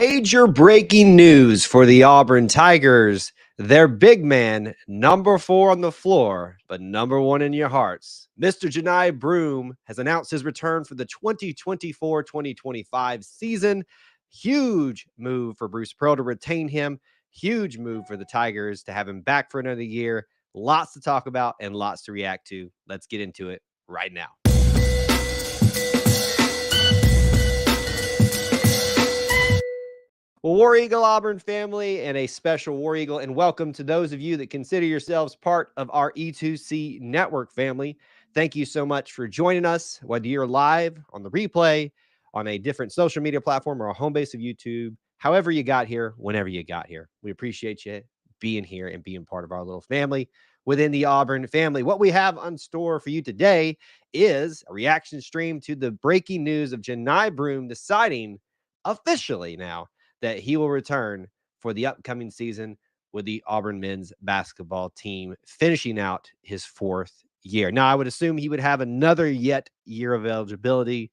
Major breaking news for the Auburn Tigers. Their big man, number 4 on the floor, but number 1 in your hearts. Mr. Johni Broome has announced his return for the 2024-2025 season. Huge move for Bruce Pearl to retain him. Huge move for the Tigers to have him back for another year. Lots to talk about and lots to react to. Let's get into it right now. Well, War Eagle Auburn family and a special War Eagle, and welcome to those of you that consider yourselves part of our E2C network family. Thank you so much for joining us, whether you're live, on the replay, on a different social media platform, or a home base of YouTube, however you got here, whenever you got here. We appreciate you being here and being part of our little family within the Auburn family. What we have on store for you today is a reaction stream to the breaking news of Johni Broome deciding officially now that he will return for the upcoming season with the Auburn men's basketball team, finishing out his 4th year. Now, I would assume he would have another year of eligibility.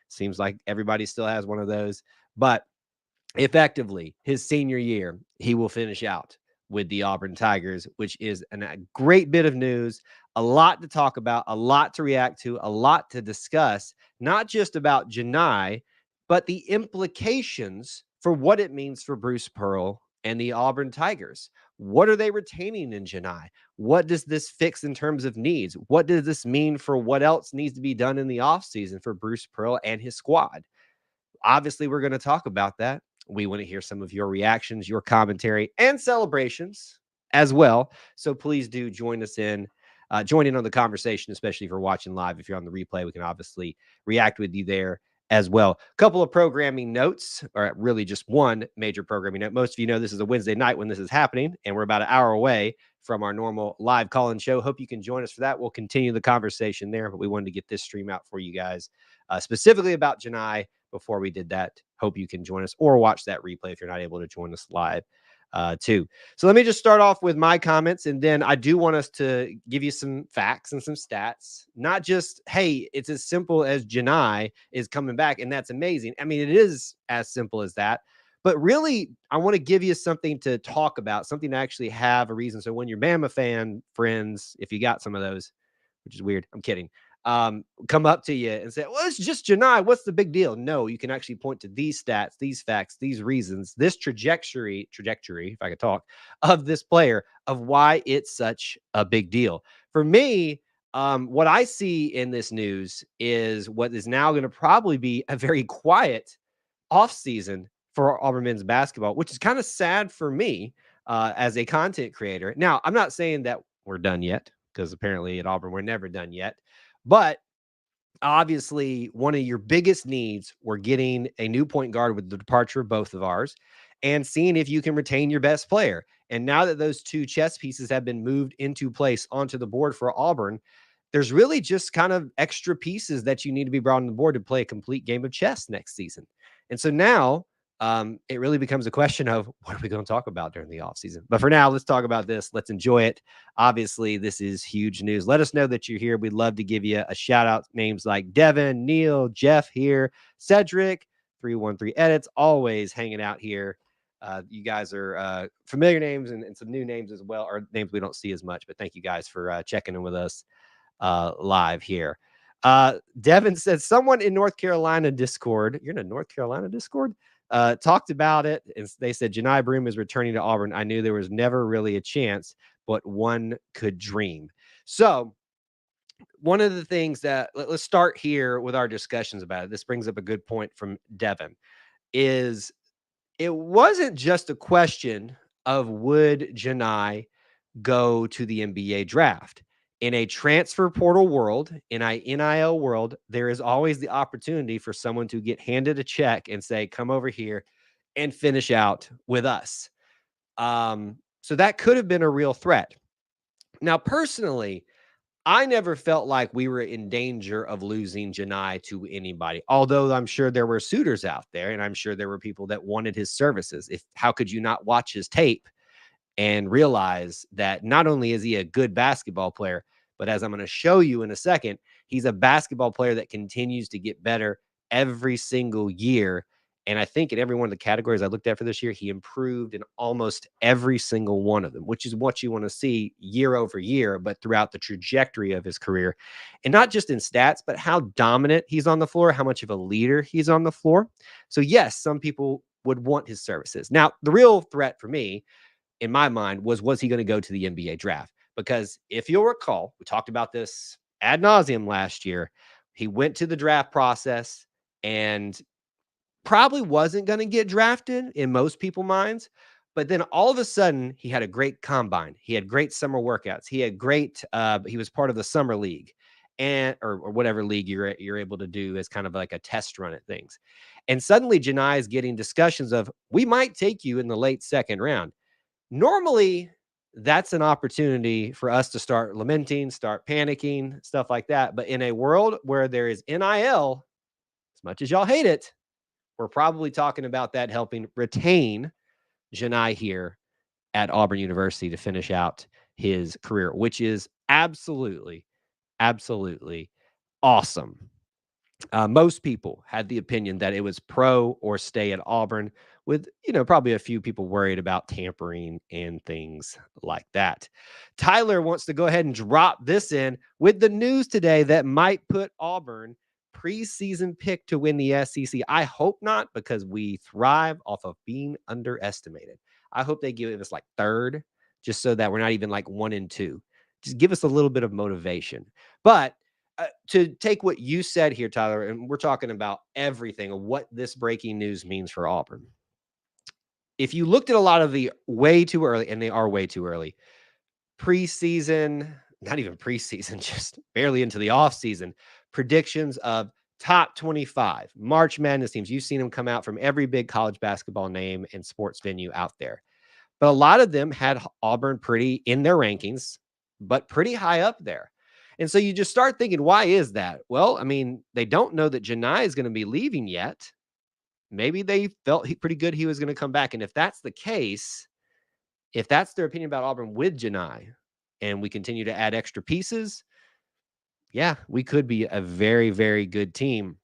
Seems like everybody still has one of those. But effectively, his senior year, he will finish out with the Auburn Tigers, which is a great bit of news, a lot to talk about, a lot to react to, a lot to discuss, not just about Johni, but the implications for what it means for Bruce Pearl and the Auburn Tigers. What are they retaining in Johni? What does this fix in terms of needs? What does this mean for what else needs to be done in the offseason for Bruce Pearl and his squad? Obviously, we're going to talk about that. We want to hear some of your reactions, your commentary, and celebrations as well. So please do join us in. Join in on the conversation, especially if you're watching live. If you're on the replay, we can obviously react with you there as well. A couple of programming notes, or really just one major programming note. Most of you know this is a Wednesday night when this is happening, and we're about an hour away from our normal live call-in show. Hope you can join us for that. We'll continue the conversation there, but we wanted to get this stream out for you guys, specifically about Johni. Before we did that, hope you can join us or watch that replay if you're not able to join us live too. So let me just start off with my comments, and then I do want us to give you some facts and some stats, not just, hey, it's as simple as Johni is coming back and that's amazing. I mean, it is as simple as that, but really I want to give you something to talk about, something to actually have a reason. So when your Bama fan friends, if you got some of those, which is weird, I'm kidding, come up to you and say, well, it's just Johni. What's the big deal? No, you can actually point to these stats, these facts, these reasons, this trajectory, if I could talk, of this player, of why it's such a big deal. For me, what I see in this news is what is now going to probably be a very quiet offseason for Auburn men's basketball, which is kind of sad for me as a content creator. Now, I'm not saying that we're done yet, because apparently at Auburn, we're never done yet. But obviously, one of your biggest needs, we're getting a new point guard with the departure of both of ours and seeing if you can retain your best player. And now that those two chess pieces have been moved into place onto the board for Auburn, there's really just kind of extra pieces that you need to be brought on the board to play a complete game of chess next season. And so now it really becomes a question of what are we going to talk about during the offseason? But for now, let's talk about this. Let's enjoy it. Obviously, this is huge news. Let us know that you're here. We'd love to give you a shout out. Names like Devin, Neil, Jeff here, Cedric, 313 Edits, always hanging out here. You guys are familiar names and some new names as well, or names we don't see as much. But thank you guys for checking in with us live here. Devin said someone in North Carolina Discord. You're in a North Carolina Discord? Talked about it, and they said Johni Broome is returning to Auburn. I knew there was never really a chance, but one could dream. So one of the things that, let's start here with our discussions about it. This brings up a good point from Devin, is it wasn't just a question of would Johni go to the NBA draft. In a transfer portal world, in a NIL world, there is always the opportunity for someone to get handed a check and say, come over here and finish out with us. So that could have been a real threat. Now, personally, I never felt like we were in danger of losing Johni to anybody, although I'm sure there were suitors out there, and I'm sure there were people that wanted his services. How could you not watch his tape and realize that not only is he a good basketball player, but as I'm going to show you in a second, he's a basketball player that continues to get better every single year. And I think in every one of the categories I looked at for this year, he improved in almost every single one of them, which is what you want to see year over year, but throughout the trajectory of his career. And not just in stats, but how dominant he's on the floor, how much of a leader he's on the floor. So, yes, some people would want his services. Now, the real threat for me, in my mind, was he going to go to the NBA draft? Because if you'll recall, we talked about this ad nauseum last year. He went to the draft process and probably wasn't going to get drafted in most people's minds. But then all of a sudden, he had a great combine. He had great summer workouts. He had great. He was part of the summer league, and or whatever league you're able to do as kind of like a test run at things. And suddenly, Janai is getting discussions of, we might take you in the late second round. Normally, that's an opportunity for us to start lamenting, start panicking, stuff like that. But in a world where there is NIL, as much as y'all hate it, we're probably talking about that helping retain Johni here at Auburn University to finish out his career, which is absolutely, absolutely awesome. Most people had the opinion that it was pro or stay at Auburn, with, probably a few people worried about tampering and things like that. Tyler wants to go ahead and drop this in with the news today that might put Auburn preseason pick to win the SEC. I hope not, because we thrive off of being underestimated. I hope they give us like third, just so that we're not even like 1-2. Just give us a little bit of motivation. But to take what you said here, Tyler, and we're talking about everything of what this breaking news means for Auburn. If you looked at a lot of the way too early, and they are way too early, preseason, not even preseason, just barely into the offseason, predictions of top 25 March Madness teams. You've seen them come out from every big college basketball name and sports venue out there. But a lot of them had Auburn pretty in their rankings, but pretty high up there. And so you just start thinking, why is that? Well, I mean, they don't know that Janai is going to be leaving yet. Maybe they felt pretty good he was going to come back. And if that's the case, if that's their opinion about Auburn with Janai, and we continue to add extra pieces, yeah, we could be a very, very good team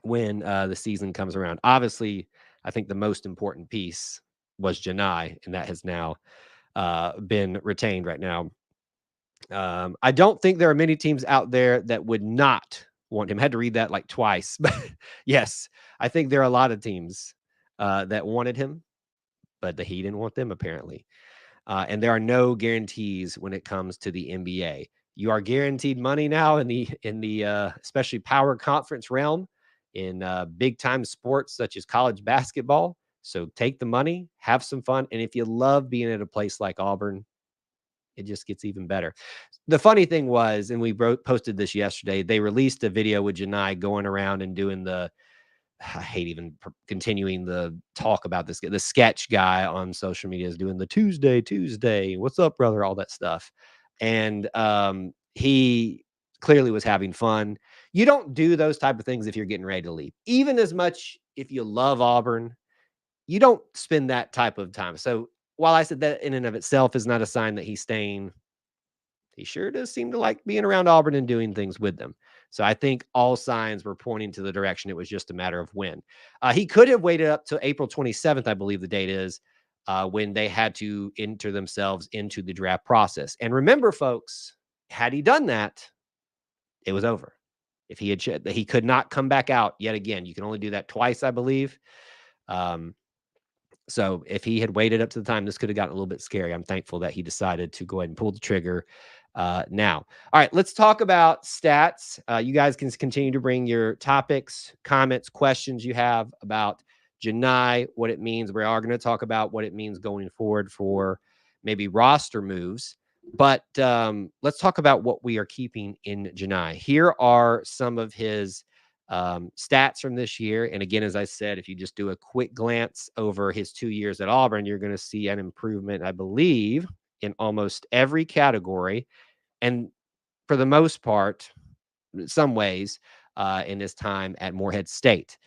when the season comes around. Obviously, I think the most important piece was Janai, and that has now been retained right now. I don't think there are many teams out there that would not want him. I had to read that like twice, but yes, I think there are a lot of teams that wanted him, but he didn't want them apparently. And there are no guarantees when it comes to the NBA. You are guaranteed money now in the especially power conference realm in big time sports such as college basketball. So take the money, have some fun, and if you love being at a place like Auburn, it just gets even better. The funny thing was, and we posted this yesterday, they released a video with Janai going around and doing I hate even continuing the talk about this. The sketch guy on social media is doing the Tuesday. What's up, brother? All that stuff. And he clearly was having fun. You don't do those type of things if you're getting ready to leave. Even as much if you love Auburn, you don't spend that type of time. So while I said that in and of itself is not a sign that he's staying, he sure does seem to like being around Auburn and doing things with them. So I think all signs were pointing to the direction. It was just a matter of when. He could have waited up to April 27th, I believe the date is, when they had to enter themselves into the draft process. And remember, folks, had he done that, it was over. If he could not come back out yet again. You can only do that twice, I believe. So if he had waited up to the time, this could have gotten a little bit scary. I'm thankful that he decided to go ahead and pull the trigger now. All right, let's talk about stats. You guys can continue to bring your topics, comments, questions you have about Janai, what it means. We are going to talk about what it means going forward for maybe roster moves. But let's talk about what we are keeping in Janai. Here are some of his stats from this year. And again, as I said, if you just do a quick glance over his 2 years at Auburn, you're going to see an improvement, I believe, in almost every category. And for the most part, in some ways, in his time at Morehead State.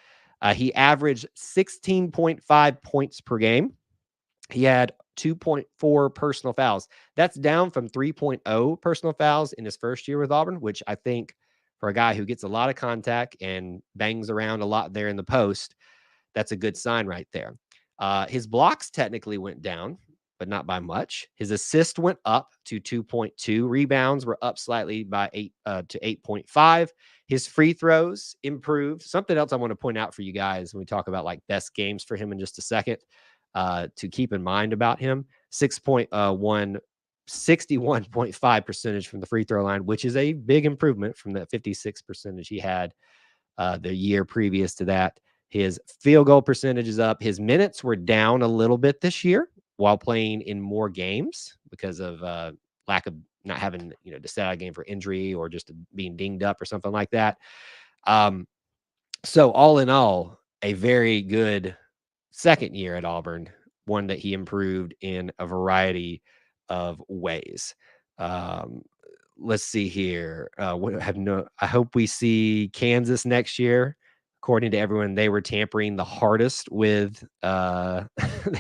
He averaged 16.5 points per game. He had 2.4 personal fouls. That's down from 3.0 personal fouls in his first year with Auburn, which I think for a guy who gets a lot of contact and bangs around a lot there in the post, that's a good sign right there. His blocks technically went down, but not by much. His assist went up to 2.2. Rebounds were up slightly by 8 to 8.5. His free throws improved. Something else I want to point out for you guys when we talk about like best games for him in just a second, to keep in mind about him. 61.5 percentage from the free throw line, which is a big improvement from the 56 percentage he had the year previous to that. His field goal percentage is up. His minutes were down a little bit this year while playing in more games because of lack of not having, to set out a game for injury or just being dinged up or something like that. So all in all, a very good second year at Auburn, one that he improved in a variety of ways. Let's see here. I hope we see Kansas next year. According to everyone, they were tampering the hardest with they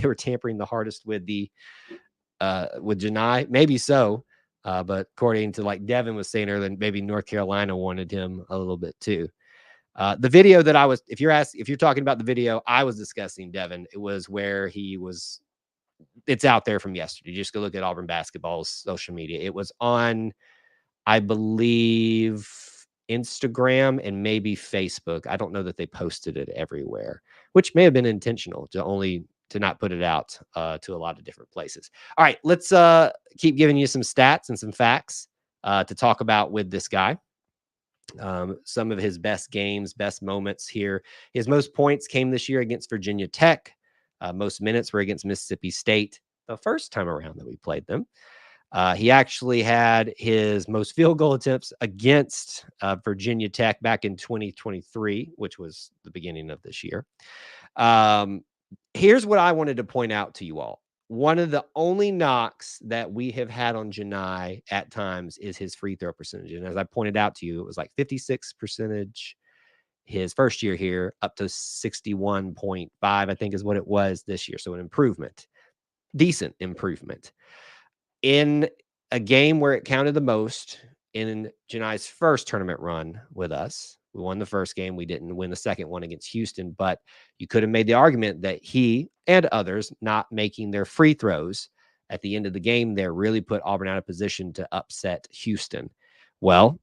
were tampering the hardest with with Johni. Maybe so. But according to like Devin was saying earlier, maybe North Carolina wanted him a little bit too. The video that if you're talking about the video I was discussing, Devin, it was where it's out there from yesterday. Just go look at Auburn basketball's social media. It was on, I believe, Instagram and maybe Facebook. I don't know that they posted it everywhere, which may have been intentional to not put it out to a lot of different places. All right, let's keep giving you some stats and some facts to talk about with this guy. Some of his best games, best moments here. His most points came this year against Virginia Tech. Most minutes were against Mississippi State the first time around that we played them. He actually had his most field goal attempts against Virginia Tech back in 2023, which was the beginning of this year. Here's what I wanted to point out to you all. One of the only knocks that we have had on Johni at times is his free throw percentage. And as I pointed out to you, it was like 56 percentage his first year here, up to 61.5, I think is what it was this year. So an improvement, decent improvement. In a game where it counted the most, in Johni's first tournament run with us, we won the first game. We didn't win the second one against Houston, but you could have made the argument that he and others not making their free throws at the end of the game there really put Auburn out of position to upset Houston. Well,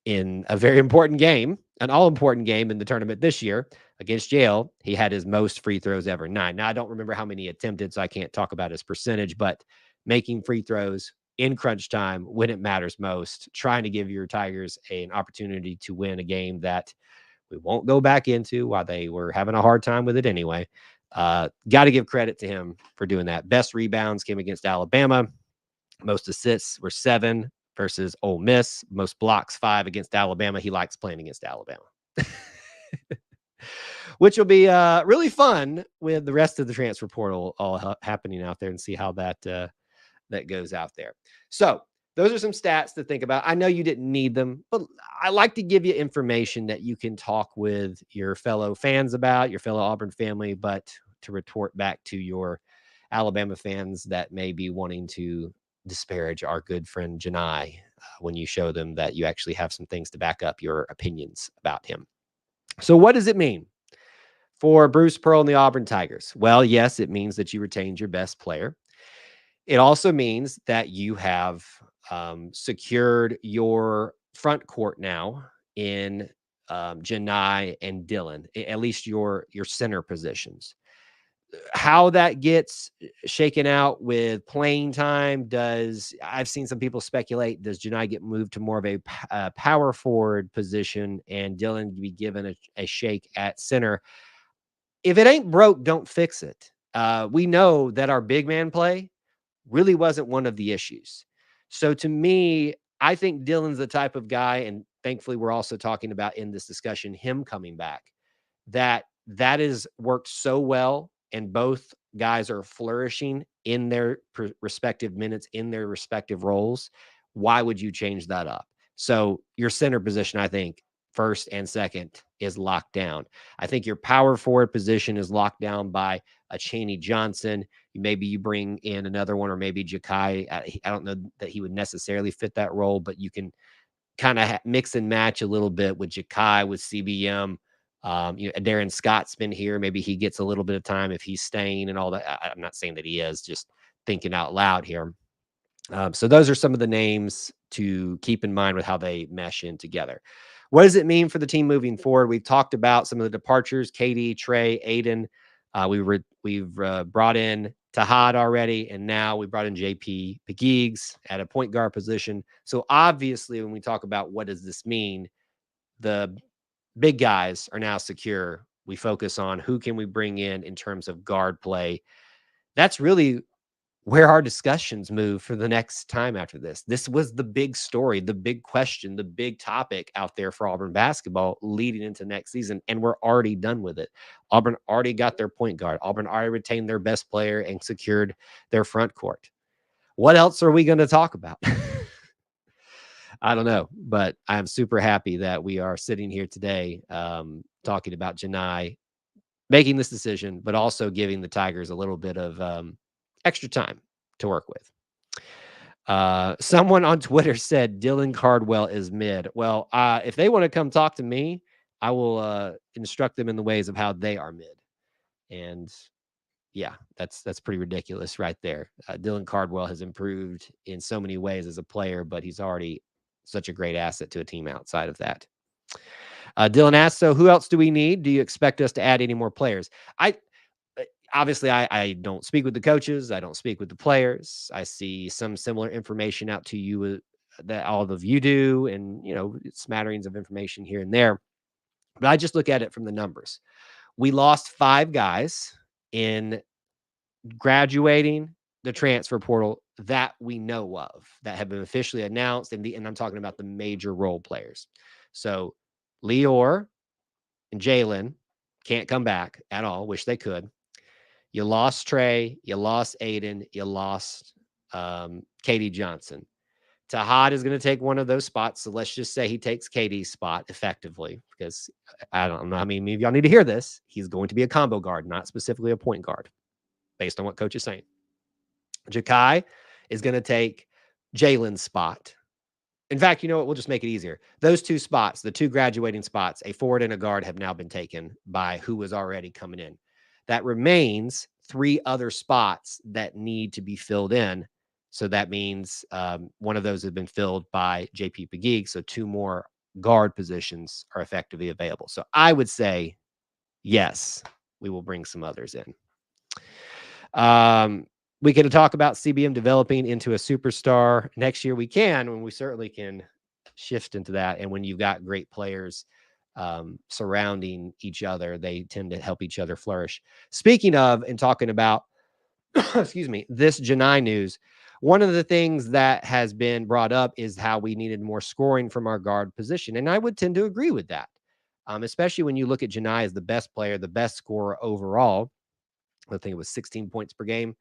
in a very important game, an all-important game in the tournament this year against Yale, he had his most free throws ever, 9. Now, I don't remember how many attempted, so I can't talk about his percentage, but making free throws in crunch time when it matters most, trying to give your Tigers an opportunity to win a game that we won't go back into while they were having a hard time with it anyway. Got to give credit to him for doing that. Best rebounds came against Alabama. Most assists were 7 versus Ole Miss. Most blocks 5 against Alabama. He likes playing against Alabama. Which will be really fun with the rest of the transfer portal all happening out there, and see how that goes out there. So those are some stats to think about. I know you didn't need them, but I like to give you information that you can talk with your fellow fans about, your fellow Auburn family, but to retort back to your Alabama fans that may be wanting to disparage our good friend Johni when you show them that you actually have some things to back up your opinions about him. So what does it mean for Bruce Pearl and the Auburn Tigers? Well, yes, it means that you retained your best player. It also means that you have secured your front court now in Johni and Dylan, at least your center positions. How that gets shaken out with playing time, I've seen some people speculate, does Johni get moved to more of a power forward position and Dylan be given a shake at center? If it ain't broke, don't fix it. We know that our big man play really wasn't one of the issues. So to me, I think Dylan's the type of guy, and thankfully we're also talking about in this discussion him coming back, that is worked so well, and both guys are flourishing in their respective minutes, in their respective roles. Why would you change that up? So your center position, I think, first and second is locked down. I think your power forward position is locked down by a Chaney Johnson. Maybe you bring in another one, or maybe Jakai. I don't know that he would necessarily fit that role, but you can kind of mix and match a little bit with Jakai, with CBM, Darren Scott's been here. Maybe he gets a little bit of time if he's staying and all that. I'm not saying that he is, just thinking out loud here. So those are some of the names to keep in mind with how they mesh in together. What does it mean for the team moving forward? We've talked about some of the departures: Katie, Trey, Aiden. We've brought in Tahad already, and now we brought in JP Pegues at a point guard position. So obviously, when we talk about what does this mean, the big guys are now secure. We focus on who can we bring in terms of guard play. That's really where our discussions move for the next time after this. This was the big story, the big question, the big topic out there for Auburn basketball leading into next season, and we're already done with it. Auburn already got their point guard. Auburn already retained their best player and secured their front court. What else are we going to talk about? I don't know, but I'm super happy that we are sitting here today talking about Johni making this decision, but also giving the Tigers a little bit of extra time to work with. Someone on Twitter said Dylan Cardwell is mid. Well, if they want to come talk to me, I will instruct them in the ways of how they are mid. And yeah, that's pretty ridiculous right there. Dylan Cardwell has improved in so many ways as a player, but he's already such a great asset to a team outside of that. Dylan asks, so who else do we need? Do you expect us to add any more players? Obviously, I don't speak with the coaches. I don't speak with the players. I see some similar information out to you that all of you do, and smatterings of information here and there. But I just look at it from the numbers. We lost 5 guys in graduating the transfer portal that we know of that have been officially announced, and I'm talking about the major role players. So Lior and Jalen can't come back at all. Wish they could. You lost Trey, you lost Aiden, you lost Katie Johnson. Tahad is going to take one of those spots. So let's just say he takes Katie's spot effectively, because I don't know how many of y'all need to hear this. He's going to be a combo guard, not specifically a point guard, based on what coach is saying. Jakai is going to take Jalen's spot. In fact, you know what? We'll just make it easier. Those 2 spots, the 2 graduating spots, a forward and a guard, have now been taken by who was already coming in. That remains 3 other spots that need to be filled in. So that means one of those has been filled by JP Pegues. So 2 more guard positions are effectively available. So I would say, yes, we will bring some others in. We can talk about CBM developing into a superstar next year. We can, when we certainly can shift into that. And when you've got great players surrounding each other, they tend to help each other flourish. Speaking of and talking about, excuse me, this Johni news, one of the things that has been brought up is how we needed more scoring from our guard position. And I would tend to agree with that, especially when you look at Johni as the best player, the best scorer overall. I think it was 16 points per game.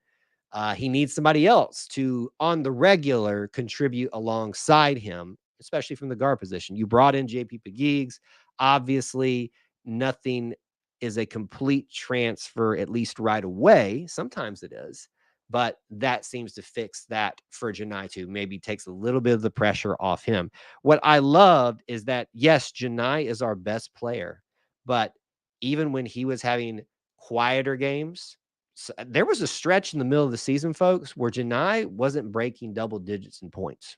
He needs somebody else to, on the regular, contribute alongside him, especially from the guard position. You brought in JP Pegues. Obviously, nothing is a complete transfer, at least right away. Sometimes it is, but that seems to fix that for Johni too. Maybe takes a little bit of the pressure off him. What I loved is that, yes, Johni is our best player, but even when he was having quieter games, so there was a stretch in the middle of the season, folks, where Johni wasn't breaking double digits in points.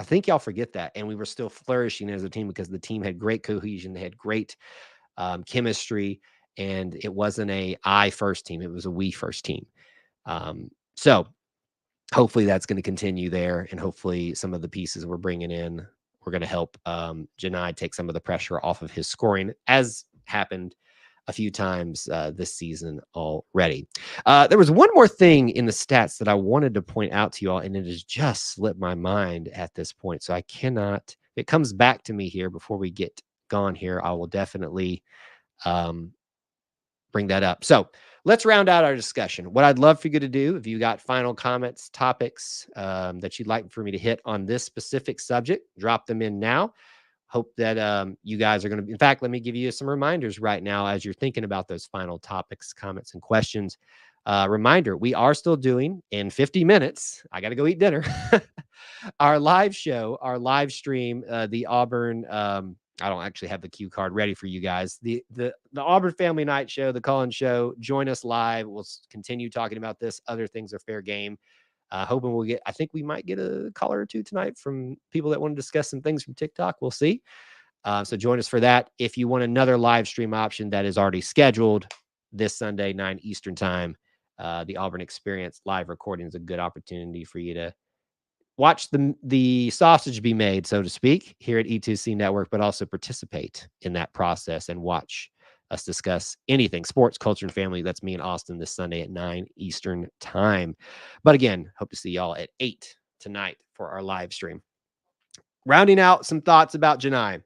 I think y'all forget that. And we were still flourishing as a team because the team had great cohesion. They had great chemistry. And it wasn't a I first team. It was a we first team. So hopefully that's going to continue there. And hopefully some of the pieces we're bringing in, we're going to help Johni take some of the pressure off of his scoring, as happened a few times this season already. There was one more thing in the stats that I wanted to point out to you all, and it has just slipped my mind at this point. So I cannot, it comes back to me here before we get gone here. I will definitely bring that up. So let's round out our discussion. What I'd love for you to do, if you got final comments, topics that you'd like for me to hit on this specific subject, drop them in now. Hope that you guys are going to, in fact, let me give you some reminders right now as you're thinking about those final topics, comments, and questions. Reminder, we are still doing in 50 minutes. I got to go eat dinner. Our live show, our live stream, the Auburn I don't actually have the cue card ready for you guys. The Auburn Family Night Show, the call-in show. Join us live. We'll continue talking about this. Other things are fair game. Hoping we'll get, I think we might get a caller or two tonight from people that want to discuss some things from TikTok. We'll see. So join us for that. If you want another live stream option that is already scheduled this Sunday, 9 Eastern time, the Auburn Experience live recording is a good opportunity for you to watch the sausage be made, so to speak, here at E2C Network, but also participate in that process and watch us discuss anything sports, culture, and family. That's me and Austin this Sunday at 9 Eastern time. But again, hope to see y'all at 8 tonight for our live stream. Rounding out some thoughts about Johni.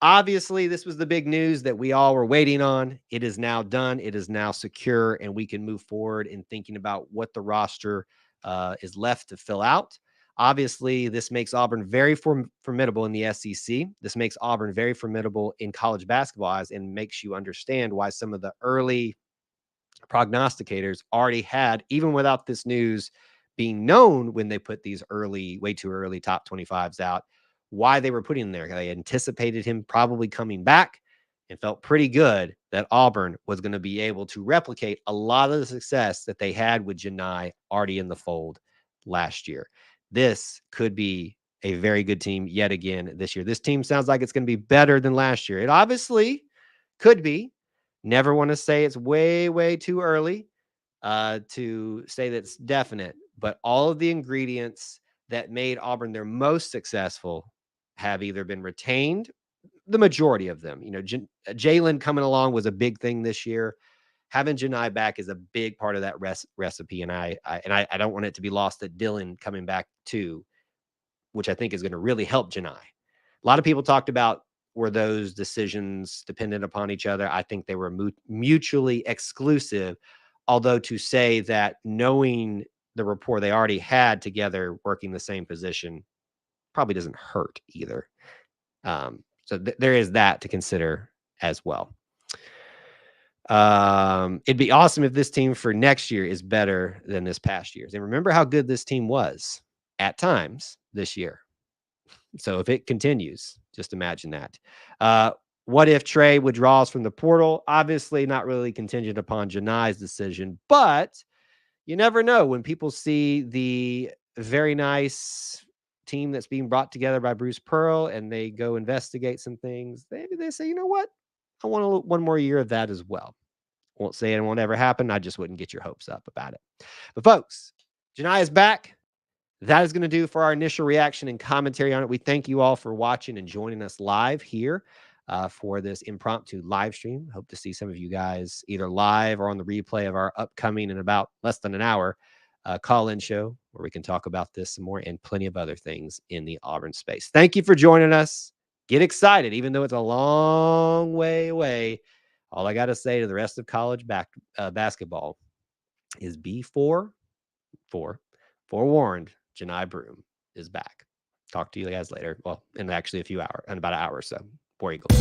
Obviously, this was the big news that we all were waiting on. It is now done. It is now secure, and we can move forward in thinking about what the roster is left to fill out. Obviously, this makes Auburn very formidable in the SEC. This makes Auburn very formidable in college basketball, and makes you understand why some of the early prognosticators already had, even without this news being known when they put these way too early top 25s out, why they were putting him there. They anticipated him probably coming back and felt pretty good that Auburn was going to be able to replicate a lot of the success that they had with Johni already in the fold last year. This could be a very good team yet again this year. This team sounds like it's going to be better than last year. It obviously could be. Never want to say it's way, way too early to say that's definite, but all of the ingredients that made Auburn their most successful have either been retained, the majority of them. You know, Jalen coming along was a big thing this year. Having Johni back is a big part of that recipe, and I don't want it to be lost that Dylan coming back too, which I think is going to really help Johni. A lot of people talked about, were those decisions dependent upon each other? I think they were mutually exclusive. Although to say that knowing the rapport they already had together working the same position probably doesn't hurt either. So there is that to consider as well. It'd be awesome if this team for next year is better than this past year's. And remember how good this team was at times this year. So if it continues, just imagine that. What if Trey withdraws from the portal? Obviously not really contingent upon Johni's decision, but you never know when people see the very nice team that's being brought together by Bruce Pearl and they go investigate some things. Maybe they say, you know what? I want one more year of that as well. Won't say it won't ever happen. I just wouldn't get your hopes up about it. But folks, Johni is back. That is going to do for our initial reaction and commentary on it. We thank you all for watching and joining us live here for this impromptu live stream. Hope to see some of you guys either live or on the replay of our upcoming in about less than an hour call-in show where we can talk about this some more and plenty of other things in the Auburn space. Thank you for joining us. Get excited, even though it's a long way away. All I got to say to the rest of college basketball is be forewarned. Johni Broome is back. Talk to you guys later. Well, in actually a few hours, in about an hour or so. War Eagles.